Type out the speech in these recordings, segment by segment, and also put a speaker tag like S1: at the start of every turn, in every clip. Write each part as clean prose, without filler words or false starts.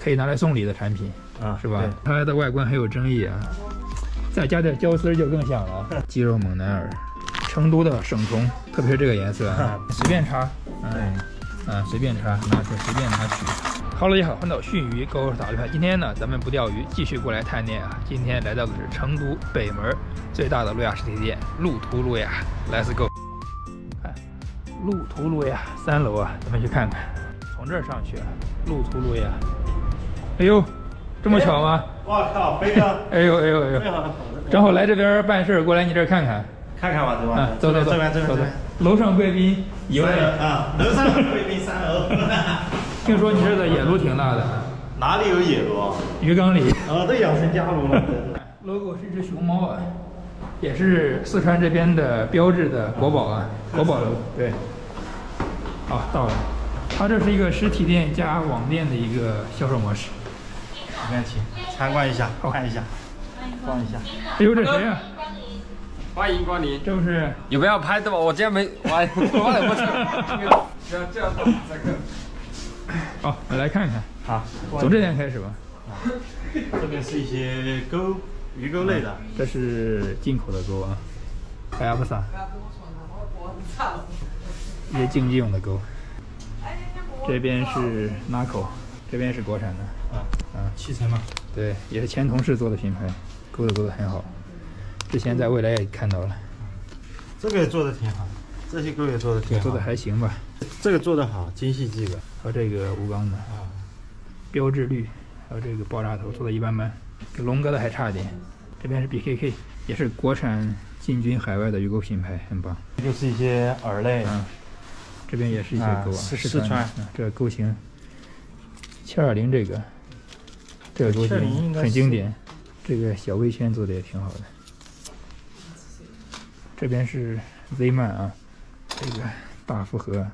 S1: 可以拿来送礼的产品
S2: 啊，
S1: 是吧？它的外观很有争议啊，再加点胶丝就更香了。鸡肉猛男耳，成都的生虫，特别是这个颜色啊，随便插，随便插，拿出来随便拿取。Hello， 你好，欢迎到熏鱼高手打鱼派。今天呢，咱们不钓鱼，继续过来探店啊。今天来到的是成都北门最大的路亚实体店路途路亚 ，Let's go。看，路途路亚3楼啊，咱们去看看。从这儿上去啊，路途路亚。哎呦，这么巧吗？
S2: 哇靠，飞哥！
S1: 哎呦哎呦哎呦，正好来这边办事，过来你这儿看看。
S2: 看看吧，对吧？
S1: 啊，走走走，
S2: 这边。
S1: 楼上贵宾1位
S2: 啊，楼上贵宾3楼。
S1: 听说你这的野炉挺大的，
S2: 哪里有野炉？
S1: 鱼缸里。
S2: 这养成家炉了。
S1: logo 是一只熊猫啊，也是四川这边的标志的国宝啊，国宝楼。对。好，到了。它这是一个实体店加网店的一个销售模式。
S2: 里面请参观一下，看一下，逛一下。
S1: 哎呦，这谁呀？
S3: 欢迎光临，
S1: 这不是
S3: 有没有拍的吧？我今天没，我也不知道。这样这个。
S1: 好，我来看看。
S2: 好，
S1: 从这边开始吧。
S2: 这边是一些鱼钩类的，
S1: 这是进口的钩啊，海亚布萨，一些竞技用的钩。这边是 Naco， 这边是国产的。
S2: 汽车嘛。
S1: 对，也是前同事做的品牌，钩得很好。之前在未来也看到了。
S2: 这个也做的挺好，这些钩也做的挺好，
S1: 做的还行吧。
S2: 这个做的好，精细这个。
S1: 还有这个无钢的标志绿，还有这个爆炸头做的一般般，跟龙哥的还差点。这边是 BKK， 也是国产进军海外的鱼钩品牌，很棒。
S2: 就是一些饵类。
S1: 这边也是一些钩啊，
S2: 四川。
S1: 这个钩型720这个钩型很经典，这个小微圈做的也挺好的。这边是 Z-Man 啊，这个大福河，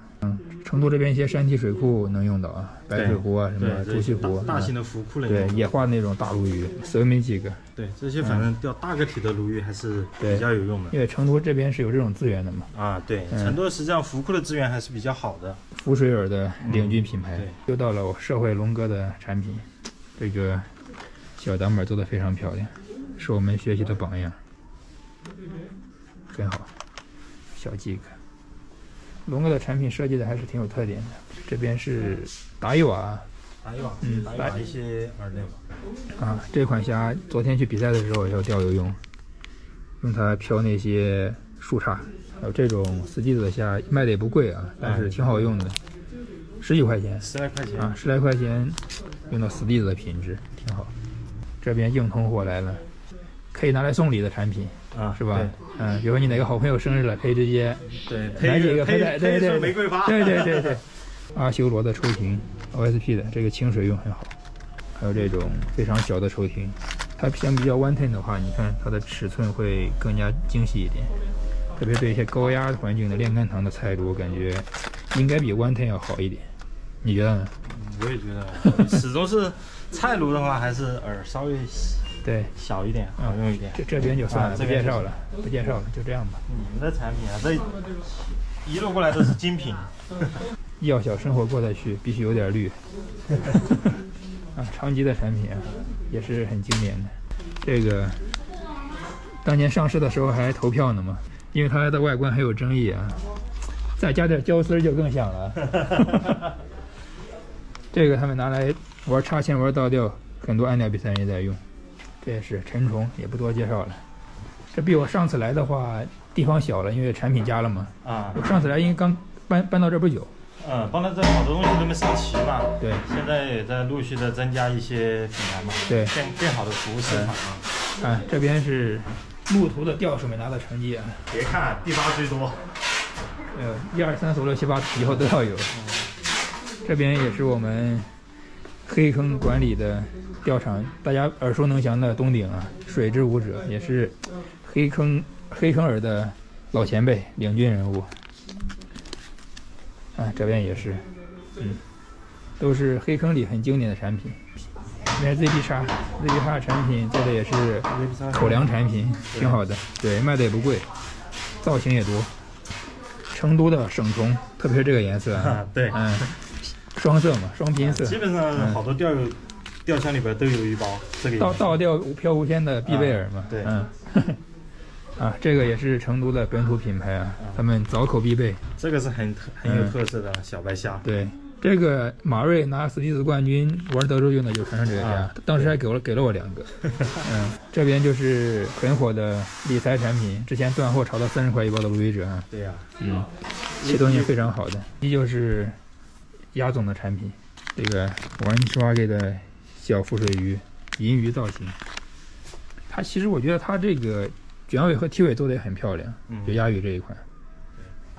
S1: 成都这边一些山体水库能用到啊，白水湖啊，什么朱熹湖，
S2: 大型的浮库类，
S1: 对，野化那种大鲈鱼，所以没几个。
S2: 对，这些反正钓大个体的鲈鱼还是比较有用的。
S1: 因为成都这边是有这种资源的嘛。
S2: 对，成都实际上浮库的资源还是比较好的。
S1: 浮水饵的领军品牌，又到了我社会龙哥的产品，这个小挡板做的非常漂亮，是我们学习的榜样，很好。小 Jig， 龙哥的产品设计的还是挺有特点的。这边是达伊瓦，
S2: 打一些饵类吧。
S1: 这款虾昨天去比赛的时候要钓游用它漂那些树杈，还有这种死机子的虾卖的也不贵啊，但是挺好用的，10几块钱
S2: ，10来块钱
S1: 10来块钱用到死地子的品质挺好。这边硬通货来了，可以拿来送礼的产品是吧？比如说你哪个好朋友生日了，可以直接买几个对
S2: 玫瑰花，
S1: 对。阿修罗的抽艇 OSP 的这个清水用很好，还有这种非常小的抽艇，它相比较 One Ten 的话，你看它的尺寸会更加精细一点，特别对一些高压环境的炼甘糖的菜炉，我感觉应该比 One Ten 要好一点，你觉得呢？
S2: 我也觉得，始终是菜炉的话，还是饵稍微小一点，好用一点。
S1: 这边就算了，不介绍了，就这样吧。
S2: 你们的产品这一路过来都是精品。
S1: 要想生活过得去，必须有点绿。长吉的产品也是很经典的。这个当年上市的时候还投票呢嘛，因为它的外观很有争议啊，再加点胶丝就更香了。这个他们拿来玩插线玩倒钓，很多岸钓比赛人也在用。这也是沉虫，也不多介绍了。这比我上次来的话地方小了，因为产品加了嘛。我上次来因为刚搬到这不久。
S2: 搬到这好多东西都没上齐吧？
S1: 对，
S2: 现在也在陆续的增加一些品牌嘛。对，更好的服务市场
S1: 这边是路途的钓手们拿的成绩啊！
S2: 别看第8最多
S1: ，1、2、3、4、5、6、7、8以后都要有。这边也是我们黑坑管理的钓场，大家耳熟能详的东鼎啊，水之舞者也是黑坑饵的老前辈，领军人物。这边也是，都是黑坑里很经典的产品。这边 ZB 叉的产品做的也是口粮产品，挺好的，对，卖的也不贵，造型也多。成都的生虫，特别是这个颜色
S2: 对，
S1: 双色嘛，双拼色。
S2: 基本上好多钓友钓箱里边都有一包这个
S1: 倒钓漂无仙的必备饵嘛。
S2: 对，
S1: 啊，这个也是成都的本土品牌啊，他们早口必备。
S2: 这个是很有特色的小白虾。
S1: 对，这个马瑞拿斯蒂斯冠军玩德州用的就传上这个虾，当时还给了我2个。这边就是很火的理财产品，之前断货炒到30块一包的芦苇者啊。
S2: 对呀，
S1: 系统也非常好的。这就是鸭总的产品，这个玩刷给的小浮水鱼，银鱼造型。它其实我觉得它这个卷尾和体尾做的也很漂亮，就鸭鱼这一款。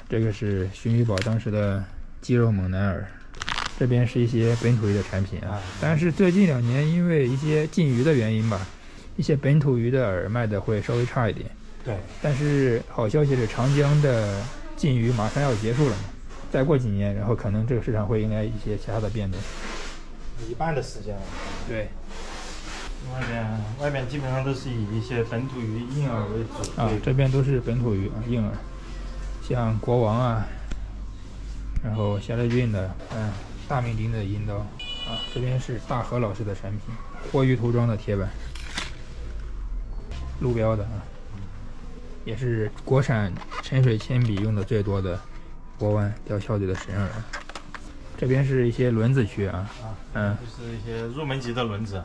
S1: 这个是鲟鱼宝当时的肌肉猛男饵。这边是一些本土鱼的产品啊，但是最近2年因为一些禁渔的原因吧，一些本土鱼的饵卖的会稍微差一点。
S2: 对，
S1: 但是好消息是长江的禁渔马上要结束了嘛，再过几年，然后可能这个市场会迎来一些其他的变动。
S2: 一半的时间了。对，外边基本上都是以一些本土鱼硬饵为主
S1: 啊，这边都是本土鱼啊硬饵，像国王啊，然后夏利郡的大名鼎的银刀啊，这边是大何老师的产品，活鱼涂装的铁板，路标的啊，也是国产沉水铅笔用的最多的国湾钓翘嘴的神饵。这边是一些轮子区啊，
S2: 就是一些入门级的轮子。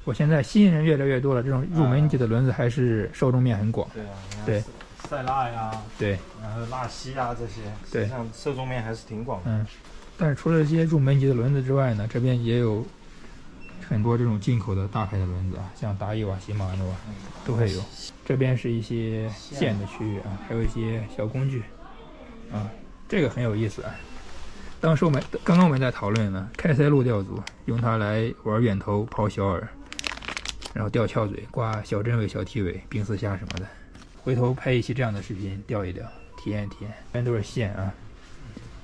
S1: 我现在新人越来越多了，这种入门级的轮子还是受众面很广。对，
S2: 塞纳呀，
S1: 对，
S2: 然后纳西呀这些，
S1: 对，
S2: 实际上受众面还是挺广的。
S1: 但是除了这些入门级的轮子之外呢，这边也有很多这种进口的大牌的轮子啊，像达伊瓦、喜马诺都会有。这边是一些线的区域啊，还有一些小工具啊，这个很有意思啊。当时刚刚我们在讨论呢，开塞露钓组用它来玩远投、抛小饵，然后钓翘嘴、挂小针尾、小体尾、冰丝虾什么的。回头拍一期这样的视频，钓一钓，体验体验。这边都是线啊。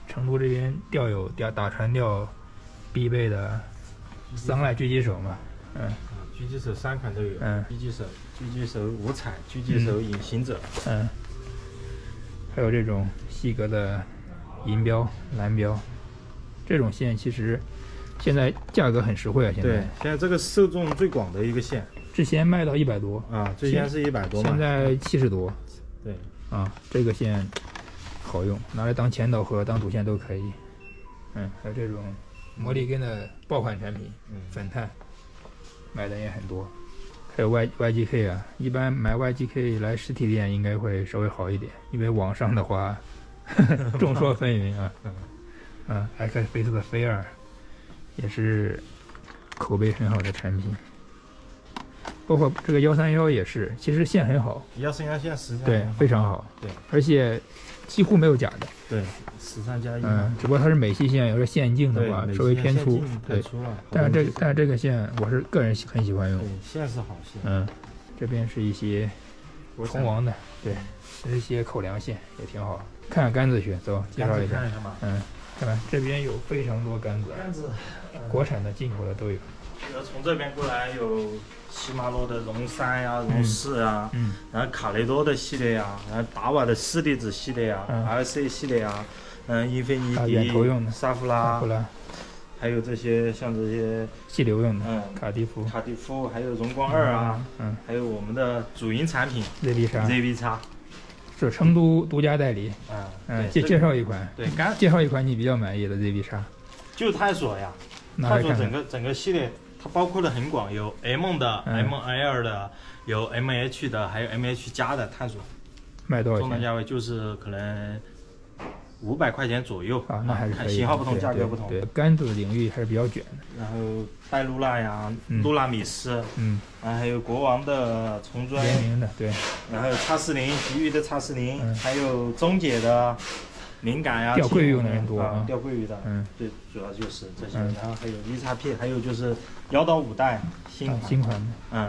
S1: 成都这边钓友打船钓必备的桑赖狙击手嘛，
S2: 狙击手3款都有，狙击手五彩，狙击手隐形者，
S1: 还有这种细格的银标、蓝标，这种线其实现在价格很实惠啊。现
S2: 在这个受众最广的一个线，
S1: 之前卖到100多
S2: 啊，之前是100多嘛，
S1: 现在70多。
S2: 对，
S1: 这个线好用，拿来当前导和当主线都可以。还有这种魔力根的爆款产品，粉炭买的也很多。还有 YGK 啊，一般买 YGK 来实体店应该会稍微好一点，因为网上的话众说纷纭啊。X 菲斯的飞2也是口碑很好的产品，包括这个131也是，其实线很好
S2: ，131线实际上
S1: 对非常好，对，而且几乎没有假的，
S2: 对，13加1，
S1: 只不过它是美系线，有点线径的话稍微偏粗，对，但是这个线我是个人很喜欢用，
S2: 线是好线，
S1: 这边是一些虫王的，对，是一些口粮线也挺好，看看杆子去，走，介绍一下，看看这边有非常多杆子，国产的、进口的都有。
S2: 从这边过来有喜马诺的龙3呀、龙4呀，然后卡雷多的系列呀，然后达瓦的4粒子系列呀、RC 系列呀，英菲尼迪、沙弗拉，还有这些像这些
S1: 气流用的，卡迪夫，还有荣光2啊，
S2: 还有我们的主营产品
S1: ZV 是成都独家代理，介绍一款，介绍一款你比较满意的 ZV
S2: 就探索呀，探索整个系列。它包括的很广，有 M 的、ML 的，有 MH 的，还有 MH 加的探索。
S1: 卖多少钱？
S2: 中等价位就是可能500块钱左右
S1: 啊，那还是可以。
S2: 型号不同，价格不同。
S1: 对，杆子领域还是比较卷的。
S2: 然后戴露娜呀，露娜米斯，然后还有国王的重锥，
S1: 联名的，对。
S2: 然后X40，吉鱼的X40，还有中姐的。敏感呀，
S1: 钓桂鱼用的人多啊，
S2: 钓桂鱼的，最主要就是这些，然后还有 VXP， 还有就是1到5代新款的，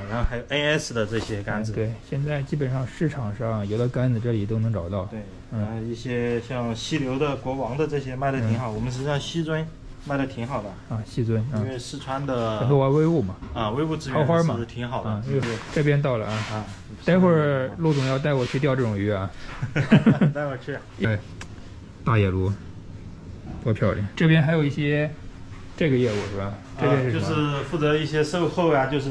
S2: 然后还有 NS 的这些杆子，
S1: 对，现在基本上市场上有的杆子这里都能找到，
S2: 对，然后一些像溪流的、国王的这些卖的挺好，我们实际上西尊卖的挺好的
S1: 啊，西尊，
S2: 因为四川的
S1: 很多玩微物嘛，
S2: 微物资源是挺好的，
S1: 这边到了啊，待会儿陆总要带我去钓这种鱼啊，
S2: 待会儿去，
S1: 对。大野鲈多漂亮！这边还有一些这个业务是吧？这边是
S2: 就是负责一些售后啊，就是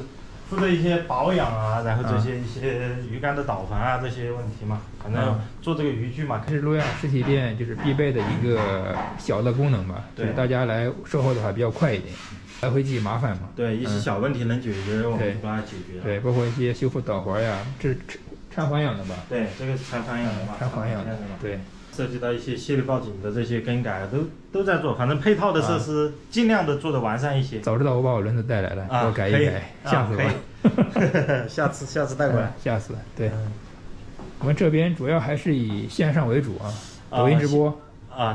S2: 负责一些保养啊，然后这些一些鱼竿的导航啊这些问题嘛，反正做这个渔具嘛。
S1: 这是路亚实体店就是必备的一个小的功能吧，就是大家来售后的话比较快一点，来回寄麻烦嘛。
S2: 对，一些小问题能解决，我们帮他解决。
S1: 对，包括一些修复导环呀，这是掺环养的吧？
S2: 对，这个是掺环养的嘛，
S1: 掺环养的。对。
S2: 涉及到一些吸力报警的这些更改都在做，反正配套的设施尽量的做的完善一些。
S1: 早知道我把我轮子带来了，给我改一改，吓死我！
S2: 下次带过来，
S1: 吓死！对，我们这边主要还是以线上为主啊，抖音直播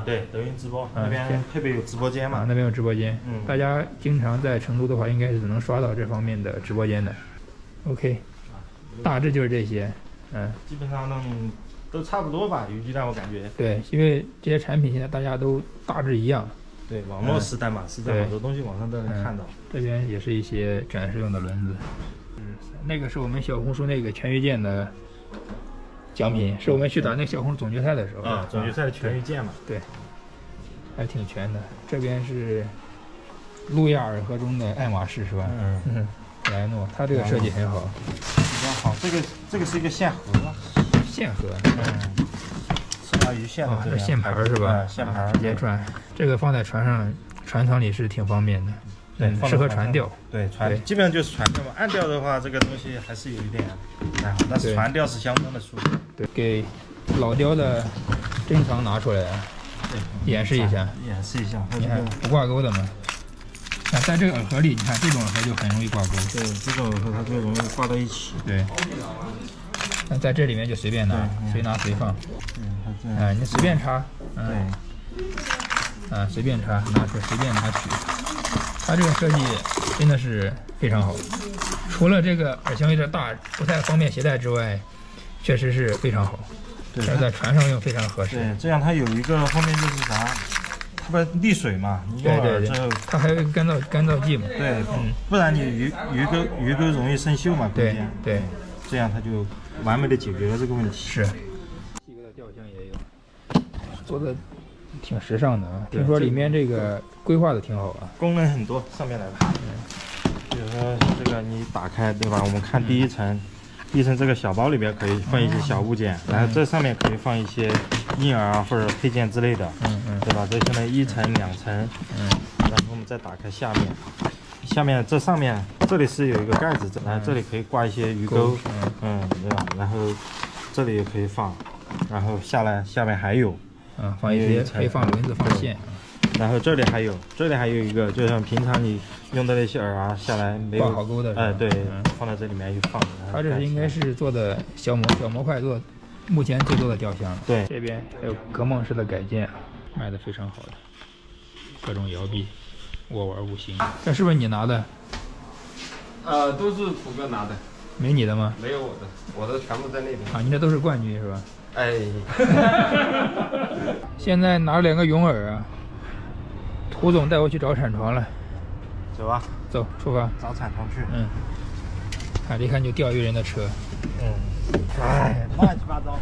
S2: 对，抖音直播那边配备有直播间嘛，
S1: 那边有直播间，大家经常在成都的话，应该是能刷到这方面的直播间的。OK， 大致就是这些，
S2: 基本上都差不多吧，渔具让我感觉。
S1: 对，因为这些产品现在大家都大致一样。
S2: 对，网络时代嘛，现在好多东西网上都能看到。
S1: 这边也是一些展示用的轮子。那个是我们小红书那个全鱼舰的奖品，是我们去打那个小红书总决赛的时候。
S2: 总决赛的全鱼舰嘛。
S1: 对，还挺全的。这边是路亚尔河中的爱马仕是吧？莱诺，它这个设计很好。
S2: 比较好，这个是一个线盒。
S1: 线盒，
S2: 是拿鱼线的，
S1: 这线盘是吧？
S2: 线盘
S1: 直接转，这个放在船上，船舱里是挺方便的，适合船钓。
S2: 对，基本上就是船钓嘛。岸钓的话，这个东西还是有一点不太好，但是船钓是相当的舒服。
S1: 对，给老雕的珍藏拿出来，演示一下。你看不挂钩的嘛？在这个饵盒里，你看这种饵盒就很容易挂钩。
S2: 对，这种饵盒它就容易挂到一起。
S1: 对。那在这里面就随便拿，随拿随放。你随便插，随便插，拿出随便拿取。它这个设计真的是非常好，除了这个饵箱有点大，不太方便携带之外，确实是非常好。对，在船上用非常合适。
S2: 对，这样它有一个后面就是啥，它不沥水嘛，你用饵之后，
S1: 它还有干燥剂嘛。
S2: 对，不然你鱼钩容易生锈嘛。
S1: 对，
S2: 这样它就完美的解决了这个问题。
S1: 是。细哥的钓箱也有，做的挺时尚的啊。听说里面这个规划的挺好啊，
S2: 功能很多。上面来吧。比如说这个你打开对吧？我们看第一层这个小包里边可以放一些小物件，然后这上面可以放一些婴儿啊或者配件之类的，对吧？这现在1层2层，然后我们再打开下面这上面这里是有一个盖子，然后这里可以挂一些鱼钩，对吧？然后这里也可以放，然后下面还有，
S1: 放一些可以放轮子放线，
S2: 然后这里还有一个，就像平常你用的那些饵啊下来没有
S1: 挂好钩的，
S2: 对，放在这里面一放。
S1: 它这是应该是做的小模块做，目前最多的钓箱。
S2: 对，
S1: 这边还有革梦式的改件，卖的非常好的，各种摇臂。我玩5星，这是不是你拿的？
S3: 都是土哥拿的。
S1: 没你的吗？
S3: 没有我的全部在那边。
S1: 你这都是冠军是吧？
S3: 哎。
S1: 现在拿了2个泳饵啊，涂总带我去找产床了。
S2: 走吧，
S1: 走，出发。
S2: 找产床去。
S1: 看，一看就钓鱼人的车。
S2: 哎，乱七八糟。